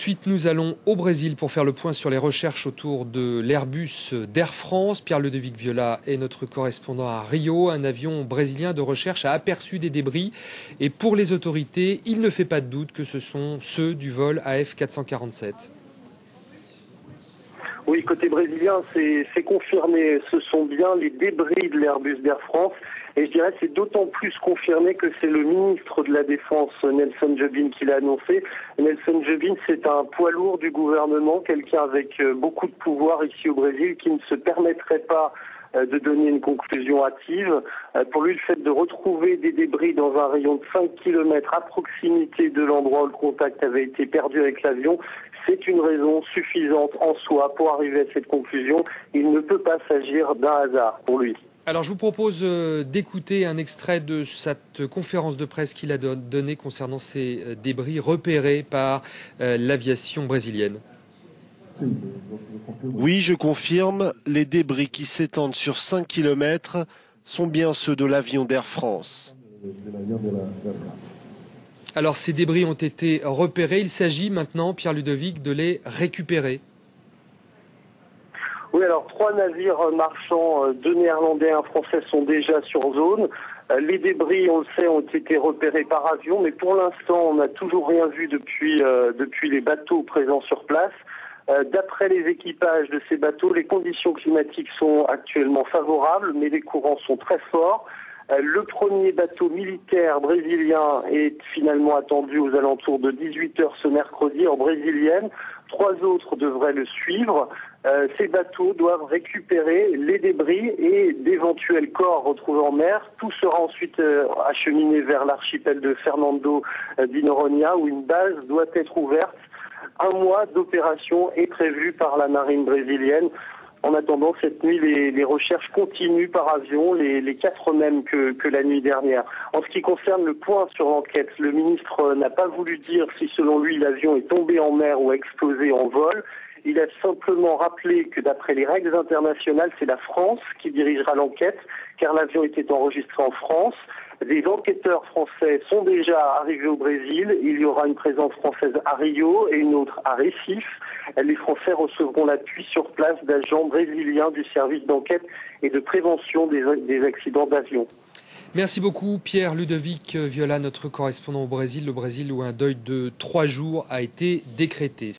suite, nous allons au Brésil pour faire le point sur les recherches autour de l'Airbus d'Air France. Pierre Ludovic Viola est notre correspondant à Rio. Un avion brésilien de recherche a aperçu des débris. Et pour les autorités, il ne fait pas de doute que ce sont ceux du vol AF447. Oui, côté brésilien, c'est confirmé. Ce sont bien les débris de l'Airbus d'Air France. Et je dirais que c'est d'autant plus confirmé que c'est le ministre de la Défense, Nelson Jobim, qui l'a annoncé. Nelson Jobim, c'est un poids lourd du gouvernement, quelqu'un avec beaucoup de pouvoir ici au Brésil, qui ne se permettrait pas de donner une conclusion hâtive. Pour lui, le fait de retrouver des débris dans un rayon de 5 km à proximité de l'endroit où le contact avait été perdu avec l'avion, c'est une raison suffisante en soi pour arriver à cette conclusion. Il ne peut pas s'agir d'un hasard pour lui. Alors je vous propose d'écouter un extrait de cette conférence de presse qu'il a donnée concernant ces débris repérés par l'aviation brésilienne. Oui, je confirme, les débris qui s'étendent sur 5 km sont bien ceux de l'avion d'Air France. Alors ces débris ont été repérés, il s'agit maintenant, Pierre Ludovic, de les récupérer. Oui, alors 3 navires marchands, 2 néerlandais et un français sont déjà sur zone. Les débris, on le sait, ont été repérés par avion, mais pour l'instant, on n'a toujours rien vu depuis les bateaux présents sur place. D'après les équipages de ces bateaux, les conditions climatiques sont actuellement favorables, mais les courants sont très forts. Le premier bateau militaire brésilien est finalement attendu aux alentours de 18h ce mercredi en brésilienne. 3 autres devraient le suivre. Ces bateaux doivent récupérer les débris et d'éventuels corps retrouvés en mer. Tout sera ensuite acheminé vers l'archipel de Fernando de Noronha où une base doit être ouverte. 1 mois d'opération est prévu par la marine brésilienne. En attendant, cette nuit, les recherches continuent par avion, les 4 mêmes que la nuit dernière. En ce qui concerne le point sur l'enquête, le ministre n'a pas voulu dire si selon lui l'avion est tombé en mer ou explosé en vol. Il a simplement rappelé que d'après les règles internationales, c'est la France qui dirigera l'enquête, car l'avion était enregistré en France. Des enquêteurs français sont déjà arrivés au Brésil. Il y aura une présence française à Rio et une autre à Recife. Les Français recevront l'appui sur place d'agents brésiliens du service d'enquête et de prévention des accidents d'avion. Merci beaucoup Pierre Ludovic Viola, notre correspondant au Brésil. Le Brésil où un deuil de 3 jours a été décrété.